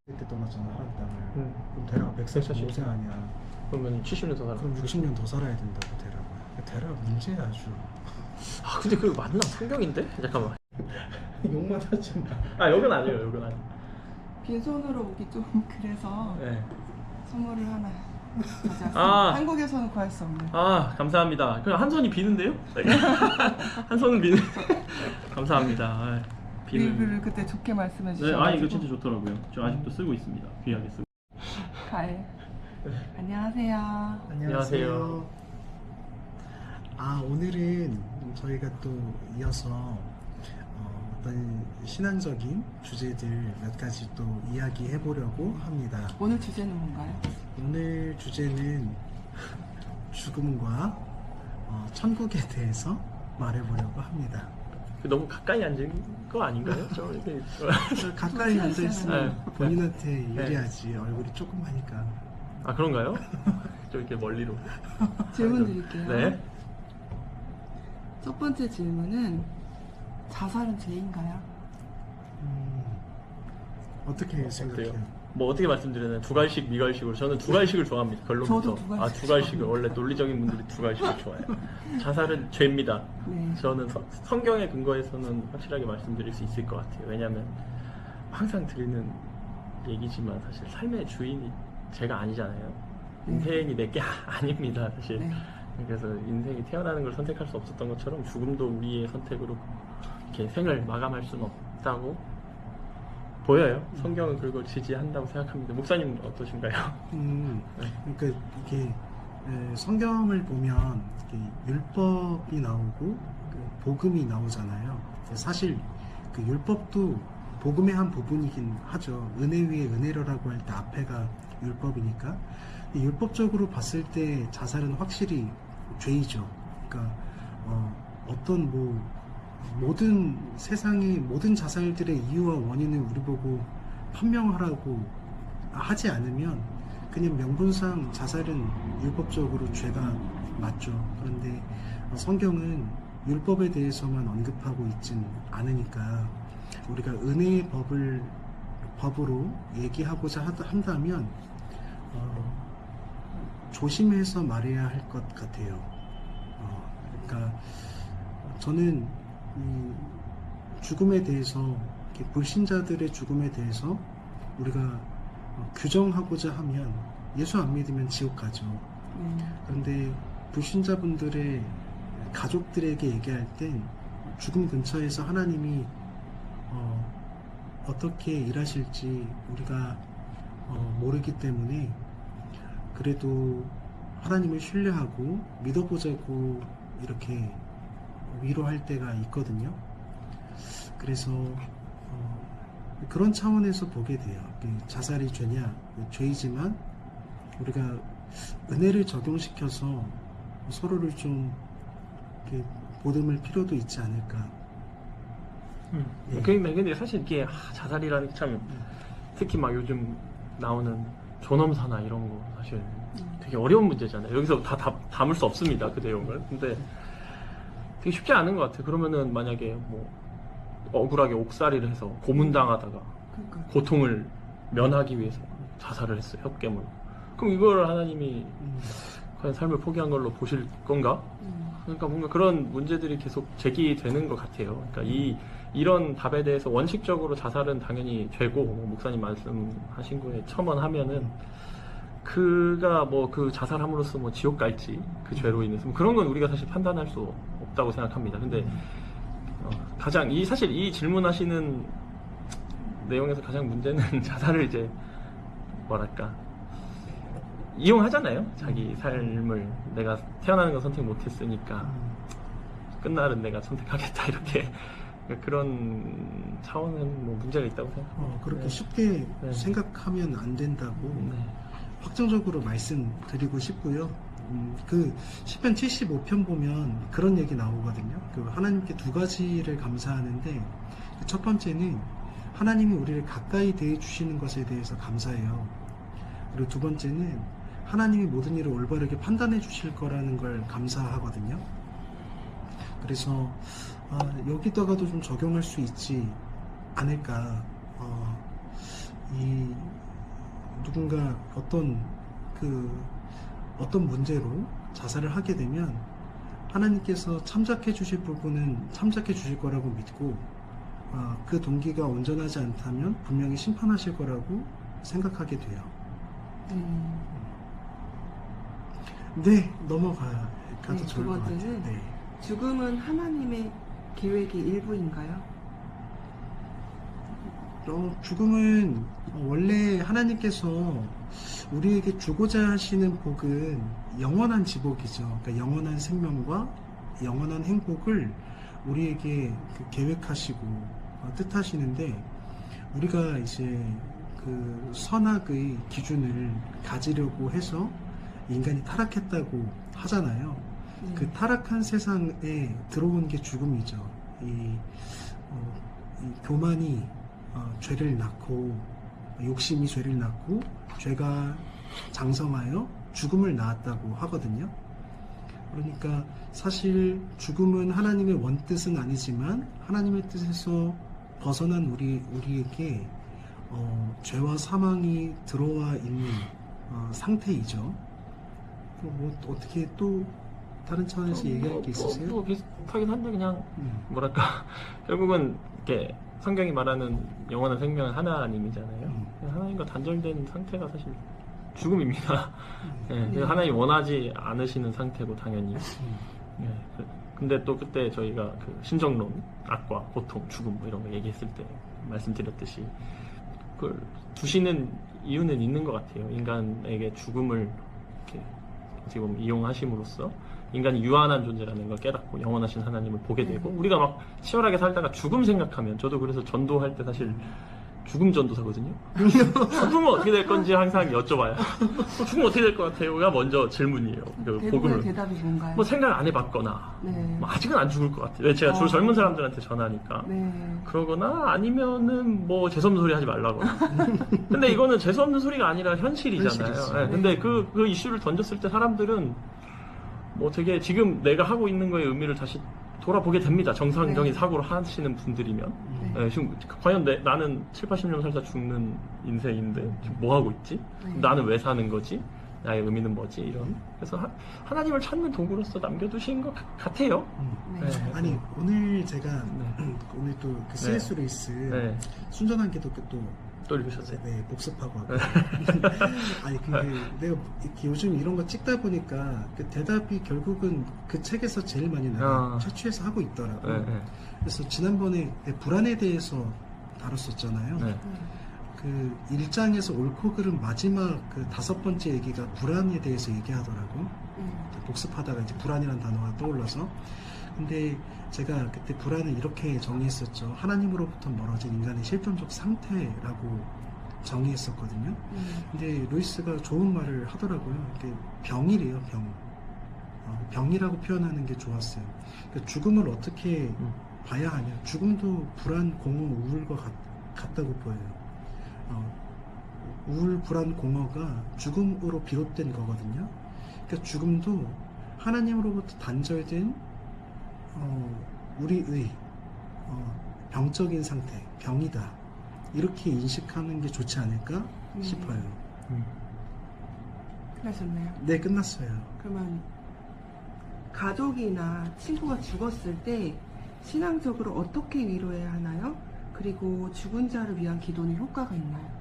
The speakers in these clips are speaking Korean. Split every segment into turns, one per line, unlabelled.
그때 떠났잖아 한 땅을.
응.
그럼 대략 145세 아니야.
그러면 70년 더 살아.
그럼 60년 더 살아야 된다고 대략. 대략 문제야 아주.
아 근데 그거 맞나? 성경인데? 잠깐만.
욕만 하지 마.
아 여긴 아니에요. 여긴 아니에요.
빈손으로 오기 좀 그래서
네.
선물을 하나 가져왔습니다.
아.
한국에서는 구할 수 없는.
아 감사합니다. 그냥 한 손이 비는데요? 한 손은 비는. 감사합니다. 아,
리뷰를 그때 좋게 말씀해
네,
주셔서.
아 이거 진짜 좋더라고요. 저 아직도 쓰고 있습니다. 귀하게 쓰고.
가을. 안녕하세요.
안녕하세요.
아 오늘은 저희가 또 이어서 어떤 신앙적인 주제들 몇 가지 또 이야기해 보려고 합니다.
오늘 주제는 뭔가요?
오늘 주제는 죽음과 천국에 대해서 말해보려고 합니다.
너무 가까이 앉은 거 아닌가요? 저 이렇게
가까이 앉아 있으면
네.
본인한테 유리하지. 얼굴이 조그마니까.
아 그런가요? 좀 이렇게 멀리로.
질문 드릴게요.
네.
첫 번째 질문은 자살은 죄인가요?
어떻게 생각해요?
어때요? 뭐 어떻게 말씀드리나요? 두갈식, 미갈식으로 저는 두갈식을 좋아합니다. 결론부터.
저도 두갈식
아 두갈식을
좋아합니다.
원래 논리적인 분들이 두갈식을 좋아해요. 자살은 죄입니다.
네.
저는 성경의 근거에서는 확실하게 말씀드릴 수 있을 것 같아요. 왜냐하면 항상 드리는 얘기지만 사실 삶의 주인이 제가 아니잖아요. 인생이 내게 아닙니다, 사실.
네.
그래서 인생이 태어나는 걸 선택할 수 없었던 것처럼 죽음도 우리의 선택으로 이렇게 생을 마감할 수는 없다고 보여요. 성경은 그걸 지지한다고 생각합니다. 목사님 어떠신가요?
그러니까 이게 성경을 보면 이렇게 율법이 나오고 복음이 나오잖아요. 사실 그 율법도 복음의 한 부분이긴 하죠. 은혜 위에 은혜로라고 할 때 앞에가 율법이니까. 율법적으로 봤을 때 자살은 확실히 죄이죠. 그러니까 어떤 모든 세상의 모든 자살들의 이유와 원인을 우리 보고 판명하라고 하지 않으면 그냥 명분상 자살은 율법적으로 죄가 맞죠. 그런데 성경은 율법에 대해서만 언급하고 있진 않으니까 우리가 은혜의 법으로 얘기하고자 한다면 조심해서 말해야 할 것 같아요. 그러니까 저는 이 죽음에 대해서 불신자들의 죽음에 대해서 우리가 규정하고자 하면 예수 안 믿으면 지옥 가죠. 그런데 불신자분들의 가족들에게 얘기할 땐 죽음 근처에서 하나님이 어떻게 일하실지 우리가 모르기 때문에 그래도 하나님을 신뢰하고 믿어보자고 이렇게 위로할 때가 있거든요. 그래서 그런 차원에서 보게 돼요. 자살이 죄냐? 죄이지만 우리가 은혜를 적용시켜서 서로를 좀 이렇게 보듬을 필요도 있지 않을까.
예. 근데 사실 이게 자살이라는 게 참 특히 막 요즘 나오는 존엄사나 이런 거 사실 되게 어려운 문제잖아요. 여기서 다 담을 수 없습니다. 그 내용을. 근데 되게 쉽지 않은 것 같아요. 그러면은 만약에 뭐 억울하게 옥살이를 해서 고문당하다가 고통을 면하기 위해서 자살을 했어요. 홧김으로. 그럼 이걸 하나님이 과연 삶을 포기한 걸로 보실 건가? 그러니까 뭔가 그런 문제들이 계속 제기되는 것 같아요. 그러니까 이런 답에 대해서 원칙적으로 자살은 당연히 죄고, 목사님 말씀하신 거에 첨언하면은 그가 뭐 그 자살함으로써 뭐 지옥 갈지 그 죄로 인해서 뭐 그런 건 우리가 사실 판단할 수 없다고 생각합니다. 근데 가장 사실 이 질문하시는 내용에서 가장 문제는 자살을 이제 뭐랄까 이용하잖아요. 자기 삶을 내가 태어나는 건 선택 못했으니까 끝날은 내가 선택하겠다 이렇게 그런 차원은 뭐 문제가 있다고 생각합니다.
그렇게
네.
쉽게
네.
생각하면 안 된다고
네.
확정적으로 말씀드리고 싶고요. 그 시편 75편 보면 그런 얘기 나오거든요. 그 하나님께 두 가지를 감사하는데 첫 번째는 하나님이 우리를 가까이 대해 주시는 것에 대해서 감사해요. 그리고 두 번째는 하나님이 모든 일을 올바르게 판단해 주실 거라는 걸 감사하거든요. 그래서 여기다가도 좀 적용할 수 있지 않을까. 이 누군가 어떤 문제로 자살을 하게 되면 하나님께서 참작해 주실 부분은 참작해 주실 거라고 믿고 그 동기가 온전하지 않다면 분명히 심판하실 거라고 생각하게 돼요. 네, 넘어가도
네,
좋을
두
것 같아요.
번째는
네.
죽음은 하나님의 계획의 일부인가요?
죽음은 원래 하나님께서 우리에게 주고자 하시는 복은 영원한 지복이죠. 그러니까 영원한 생명과 영원한 행복을 우리에게 계획하시고 뜻하시는데, 우리가 이제 그 선악의 기준을 가지려고 해서 인간이 타락했다고 하잖아요. 그 타락한 세상에 들어온 게 죽음이죠. 이 교만이 죄를 낳고, 욕심이 죄를 낳고, 죄가 장성하여 죽음을 낳았다고 하거든요. 그러니까 사실 죽음은 하나님의 원뜻은 아니지만 하나님의 뜻에서 벗어난 우리에게 죄와 사망이 들어와 있는 상태이죠. 뭐 어떻게 또 다른 차원에서 얘기할 게 있으세요?
뭐 비슷하긴 한데 그냥 뭐랄까 결국은 이렇게 성경이 말하는 영원한 생명은 하나님이잖아요. 하나님과 단절된 상태가 사실 죽음입니다. 네, 하나님이 원하지 않으시는 상태고 당연히. 네, 근데 또 그때 저희가 그 신정론, 악과 고통, 죽음 뭐 이런 거 얘기했을 때 말씀드렸듯이 그걸 두시는 이유는 있는 것 같아요. 인간에게 죽음을 이렇게 어떻게 보면 이용하심으로써 인간이 유한한 존재라는 걸 깨닫고 영원하신 하나님을 보게 되고, 우리가 막 치열하게 살다가 죽음 생각하면, 저도 그래서 전도할 때 사실 죽음 전도사거든요. 죽으면 어떻게 될 건지 항상 여쭤봐요. 죽으면 어떻게 될 것 같아요가 먼저 질문이에요. 그
대부분의
복음을
대답이 뭔가요?
뭐 생각 안 해봤거나,
네.
뭐 아직은 안 죽을 것 같아요. 왜 제가 주로 젊은 사람들한테 전하니까.
네.
그러거나 아니면은 뭐 재수없는 소리 하지 말라거나. 근데 이거는 재수없는 소리가 아니라 현실이잖아요.
현실이지.
네, 근데 그 이슈를 던졌을 때 사람들은 뭐 되게 지금 내가 하고 있는 거에 의미를 다시 돌아보게 됩니다. 정상적인
네.
사고를 하시는 분들이면.
네.
네, 지금 과연 나는 7, 80년 살다 죽는 인생인데 지금 뭐 하고 있지?
네.
나는 왜 사는 거지? 나의 의미는 뭐지? 이런. 그래서 하나님을 찾는 도구로서 남겨두신 것 같아요.
네.
네.
아니, 오늘 제가
네.
오늘 또 그 CS 레이스
네.
순전한 기도
또 읽으셨어요?
네, 복습하고 왔고. 아니, 내가 이렇게 요즘 이런 거 찍다 보니까 그 대답이 결국은 그 책에서 제일 많이 내가 채취해서 하고 있더라고요.
네.
그래서 지난번에 불안에 대해서 다뤘었잖아요.
네.
그 1장에서 옳고 그름 마지막 그 5번째 얘기가 불안에 대해서 얘기하더라고. 복습하다가 이제 불안이라는 단어가 떠올라서. 근데 제가 그때 불안을 이렇게 정의했었죠. 하나님으로부터 멀어진 인간의 실존적 상태라고 정의했었거든요. 근데 루이스가 좋은 말을 하더라고요. 이게 병이래요, 병. 병이라고 표현하는 게 좋았어요. 그러니까 죽음을 어떻게 봐야 하냐. 죽음도 불안, 공허, 우울과 같다고 보여요. 우울, 불안, 공허가 죽음으로 비롯된 거거든요. 그러니까 죽음도 하나님으로부터 단절된 우리의 병적인 상태, 병이다. 이렇게 인식하는 게 좋지 않을까 싶어요.
끝나셨나요?
네, 끝났어요.
그러면 가족이나 친구가 죽었을 때 신앙적으로 어떻게 위로해야 하나요? 그리고 죽은 자를 위한 기도는 효과가 있나요?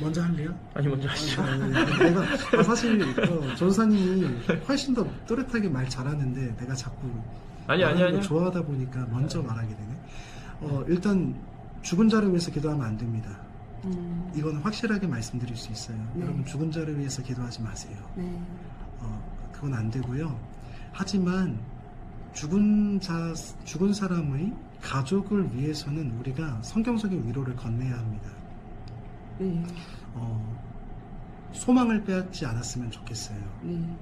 먼저 할래요?
아니, 먼저 하시죠.
내가 사실 전사님이 훨씬 더 또렷하게 말 잘하는데 내가 자꾸
아니.
좋아하다 보니까 먼저 말하게 되네. 일단 죽은 자를 위해서 기도하면 안 됩니다. 이건 확실하게 말씀드릴 수 있어요.
네.
여러분 죽은 자를 위해서 기도하지 마세요.
네.
그건 안 되고요. 하지만 죽은 사람의 가족을 위해서는 우리가 성경적인 위로를 건네야 합니다.
네.
소망을 빼앗지 않았으면 좋겠어요.
네.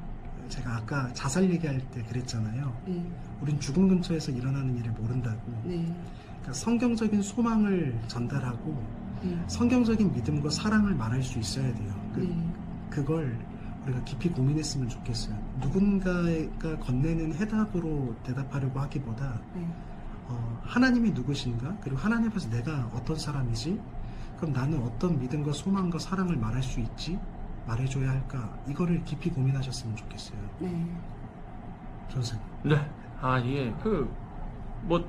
제가 아까 자살 얘기할 때 그랬잖아요.
네.
우린 죽음 근처에서 일어나는 일을 모른다고.
네.
그러니까 성경적인 소망을 전달하고
네.
성경적인 믿음과 사랑을 말할 수 있어야 돼요.
네.
그걸 우리가 깊이 고민했으면 좋겠어요. 누군가가 건네는 해답으로 대답하려고 하기보다
네.
하나님이 누구신가? 그리고 하나님 앞에서 내가 어떤 사람이지? 그럼 나는 어떤 믿음과 소망과 사랑을 말할 수 있지? 말해줘야 할까? 이거를 깊이 고민하셨으면 좋겠어요.
네.
전사님.
네. 아, 이게 뭐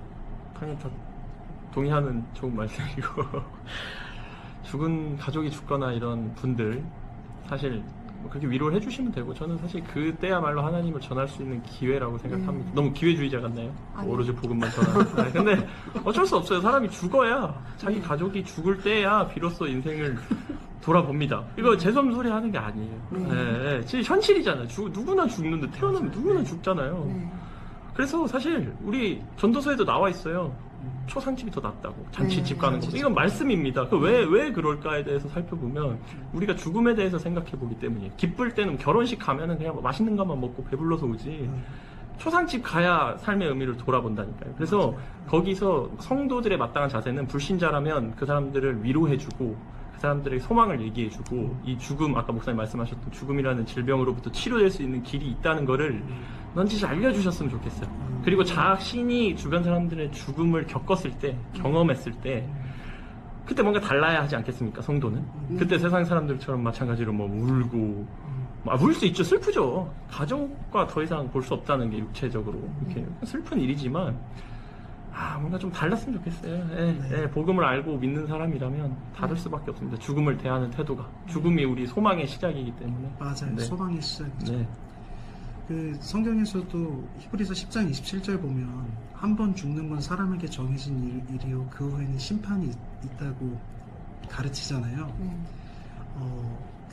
당연히 다 동의하는 좋은 말씀이고 죽은 가족이 죽거나 이런 분들 사실 뭐 그렇게 위로를 해주시면 되고 저는 사실 그때야말로 하나님을 전할 수 있는 기회라고 생각합니다. 너무 기회주의자 같나요?
아니요.
오로지 복음만 전하는. 아니, 근데 어쩔 수 없어요. 사람이 죽어야 자기 가족이 죽을 때야 비로소 인생을 돌아봅니다. 이거 재수없는 소리 하는 게 아니에요. 네, 진짜 현실이잖아요. 누구나 죽는데 태어나면 누구나 죽잖아요.
네.
그래서 사실 우리 전도서에도 나와 있어요. 초상집이 더 낫다고. 잔치집 가는 거. 이건 말씀입니다. 왜 그럴까에 대해서 살펴보면 우리가 죽음에 대해서 생각해 보기 때문이에요. 기쁠 때는 결혼식 가면은 그냥 뭐 맛있는 것만 먹고 배불러서 오지. 초상집 가야 삶의 의미를 돌아본다니까요. 그래서 거기서 성도들의 마땅한 자세는 불신자라면 그 사람들을 위로해주고 그 사람들의 소망을 얘기해주고 이 죽음, 아까 목사님 말씀하셨던 죽음이라는 질병으로부터 치료될 수 있는 길이 있다는 거를 넌지시 알려주셨으면 좋겠어요. 그리고 자신이 주변 사람들의 죽음을 겪었을 때, 경험했을 때 그때 뭔가 달라야 하지 않겠습니까? 성도는 그때 세상 사람들처럼 마찬가지로 뭐 울고 울 수 있죠. 슬프죠. 가족과 더 이상 볼 수 없다는 게 육체적으로 이렇게 슬픈 일이지만 뭔가 좀 달랐으면 좋겠어요. 복음을 알고 믿는 사람이라면 다를 수밖에 없습니다. 죽음을 대하는 태도가. 죽음이 우리 소망의 시작이기 때문에.
맞아요.
네.
소망의 시작이죠.
네.
그 성경에서도 히브리서 10장 27절 보면 한 번 죽는 건 사람에게 정해진 일이요 그 후에는 심판이 있다고 가르치잖아요.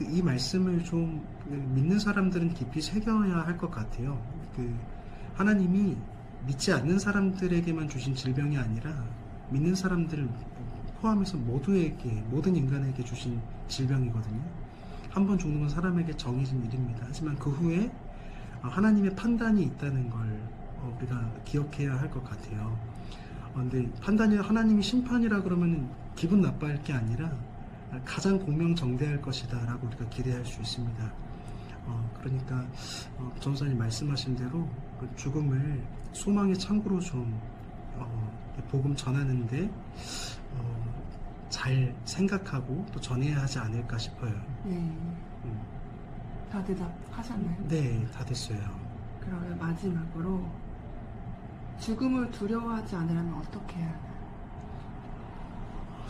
이 말씀을 좀 믿는 사람들은 깊이 새겨야 할 것 같아요. 하나님이 믿지 않는 사람들에게만 주신 질병이 아니라 믿는 사람들을 포함해서 모든 인간에게 주신 질병이거든요. 한 번 죽는 건 사람에게 정해진 일입니다. 하지만 그 후에 하나님의 판단이 있다는 걸 우리가 기억해야 할 것 같아요. 근데 판단이 하나님이 심판이라 그러면 기분 나빠할 게 아니라 가장 공명정대할 것이다 라고 우리가 기대할 수 있습니다. 그러니까 전사님 말씀하신 대로 그 죽음을 소망의 창구로 좀 복음 전하는데 잘 생각하고 또 전해야 하지 않을까 싶어요.
네. 다 대답하셨나요?
네, 다 됐어요.
그러면 마지막으로 죽음을 두려워하지 않으려면 어떻게 해야 하나요?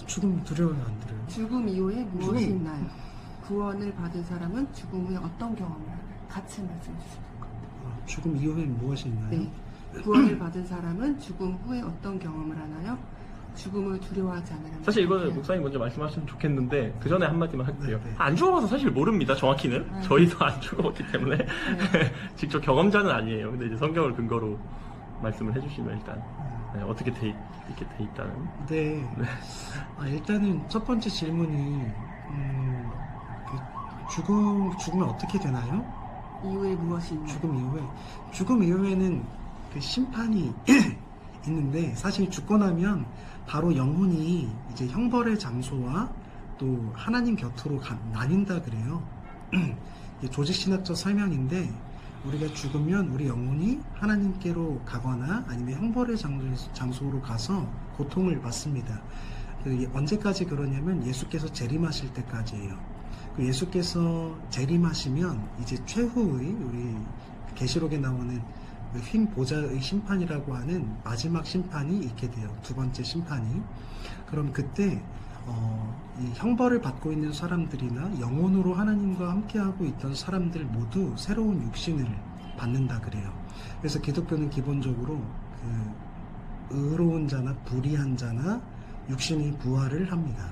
죽음 두려워요, 안 들어요?
죽음 이후에 무엇이 있나요? 구원을 받은 사람은 죽음 후에 어떤 경험을 하나요? 같이 말씀해 주시면 될 것 같아요.
죽음 이후엔 무엇이 있나요?
네. 구원을 받은 사람은 죽음 후에 어떤 경험을 하나요? 죽음을 두려워하지 않으려면
사실 이거는
어떻게 해야
목사님 먼저 말씀하셨으면 좋겠는데 그 전에 한마디만 할게요.
네.
안 죽어봐서 사실 모릅니다. 정확히는. 저희도 안 죽어봤기 때문에 직접 경험자는 아니에요. 근데 이제 성경을 근거로 말씀을 해주시면 일단 어떻게 이렇게 돼 있다는.
네. 일단은 첫 번째 질문이 죽으면 어떻게 되나요?
이후에 무엇이 있나요?
죽음 이후에는 그 심판이 있는데 사실 죽고 나면 바로 영혼이 이제 형벌의 장소와 또 하나님 곁으로 나뉜다 그래요. 조직신학적 설명인데 우리가 죽으면 우리 영혼이 하나님께로 가거나 아니면 형벌의 장소로 가서 고통을 받습니다. 언제까지 그러냐면 예수께서 재림하실 때까지예요. 예수께서 재림하시면 이제 최후의 우리 계시록에 나오는 흰 보좌의 심판이라고 하는 마지막 심판이 있게 돼요. 두 번째 심판이. 그럼 그때 이 형벌을 받고 있는 사람들이나 영혼으로 하나님과 함께하고 있던 사람들 모두 새로운 육신을 받는다 그래요. 그래서 기독교는 기본적으로 그 의로운 자나 불의한 자나 육신의 부활을 합니다.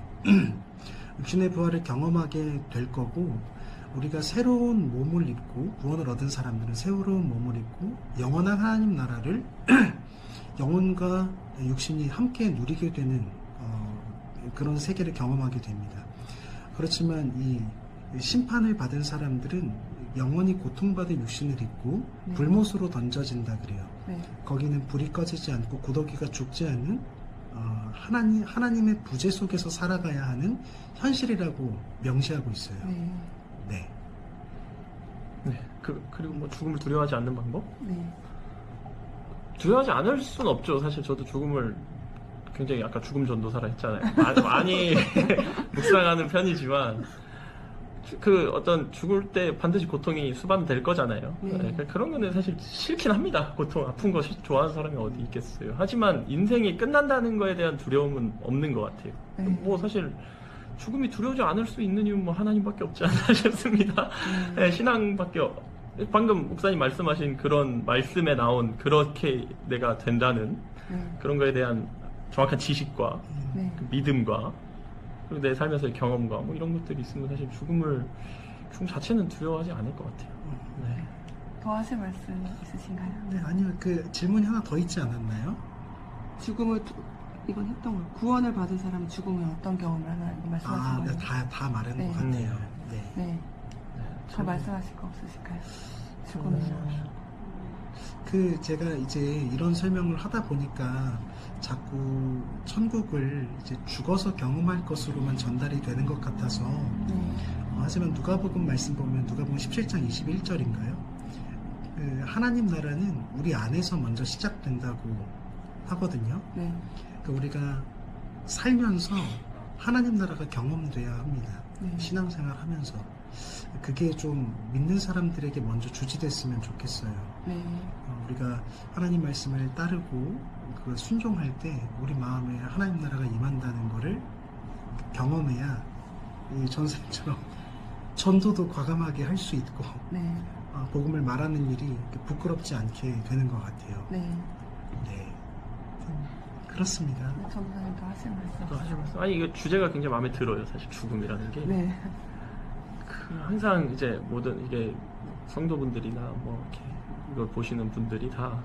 육신의 부활을 경험하게 될 거고 우리가 새로운 몸을 입고 구원을 얻은 사람들은 새로운 몸을 입고 영원한 하나님 나라를 영혼과 육신이 함께 누리게 되는 그런 세계를 경험하게 됩니다. 그렇지만 이 심판을 받은 사람들은 영원히 고통받은 육신을 입고 불못으로 던져진다 그래요. 거기는 불이 꺼지지 않고 구더기가 죽지 않는 하나님의 부재 속에서 살아가야 하는 현실이라고 명시하고 있어요. 네.
그리고 뭐 죽음을 두려워하지 않는 방법?
네.
두려워하지 않을 수는 없죠. 사실 저도 죽음을 굉장히 아까 죽음 전도사라 했잖아요. 많이 묵상하는 편이지만 그 어떤 죽을 때 반드시 고통이 수반될 거잖아요.
네.
그런 거는 사실 싫긴 합니다. 고통, 아픈 거 좋아하는 사람이 어디 있겠어요. 하지만 인생이 끝난다는 거에 대한 두려움은 없는 것 같아요.
네.
뭐 사실 죽음이 두려우지 않을 수 있는 이유는 뭐 하나님밖에 없지 않나 싶습니다. 네, 신앙밖에 방금 목사님 말씀하신 그런 말씀에 나온 그렇게 내가 된다는 그런 거에 대한 정확한 지식과
네.
그 믿음과 그리고 내 삶에서의 경험과 뭐 이런 것들이 있으면 사실 죽음 자체는 두려워하지 않을 것 같아요. 네.
더 하실 말씀 있으신가요?
네, 아니요. 그 질문이 하나 더 있지 않았나요?
죽음을 이건 했던 거예요. 구원을 받은 사람은 죽음에 어떤 경험을 하나 이거 말씀하신 거예요?
다 말한
네.
것 같네요. 네.
네. 더 말씀하실 거 없으실까요? 죽음이나.
제가 이제 이런 설명을 하다 보니까 자꾸 천국을 이제 죽어서 경험할 것으로만 전달이 되는 것 같아서 하지만 누가복음 말씀 보면 누가복음 17장 21절인가요? 하나님 나라는 우리 안에서 먼저 시작된다고 하거든요.
네.
우리가 살면서 하나님 나라가 경험돼야 합니다. 신앙생활 하면서 그게 좀 믿는 사람들에게 먼저 주지됐으면 좋겠어요.
네.
우리가 하나님 말씀을 따르고 그 순종할 때 우리 마음에 하나님 나라가 임한다는 거를 경험해야 이 전생처럼 전도도 과감하게 할 수 있고
네.
복음을 말하는 일이 부끄럽지 않게 되는 것 같아요.
네.
네. 그렇습니다.
전도사님도 하실 말씀.
아니 이거 주제가 굉장히 마음에 들어요. 사실 죽음이라는 게.
네.
항상 이제 모든 이게 성도분들이나 뭐 이렇게 이걸 보시는 분들이 다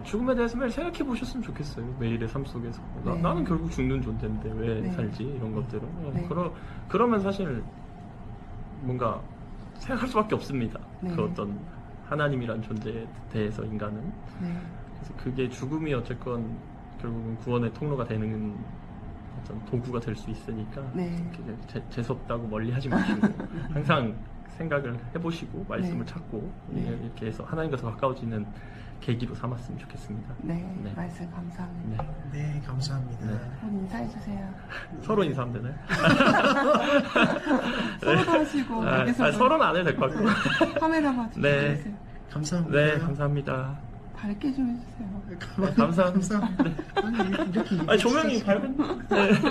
죽음에 대해서 매일 생각해 보셨으면 좋겠어요. 매일의 삶 속에서
네.
나는 결국 죽는 존재인데 왜
네.
살지 이런 것들은
네.
그러면 사실 뭔가 생각할 수밖에 없습니다.
네.
그 어떤 하나님이란 존재에 대해서 인간은
네.
그래서 그게 죽음이 어쨌건 결국은 구원의 통로가 되는 어떤 도구가 될 수 있으니까
네.
재수없다고 멀리 하지 마시고 항상 생각을 해보시고 말씀을
네.
찾고
네.
이렇게 해서 하나님과 더 가까워지는 계기로 삼았으면 좋겠습니다.
네.
네.
말씀 감사합니다.
네.
네, 감사합니다.
네.
그럼 인사해주세요.
서로 인사하면 되나요?
서로도 하시고 여기서
서로는 안 해도 될 것 같고.
카메라만
네.
주세요.
감사합니다.
네, 감사합니다.
밝게 좀 해주세요.
감사합니다.
감사합니다. 아니, 이렇게
아니, 조명이 밝은. 네.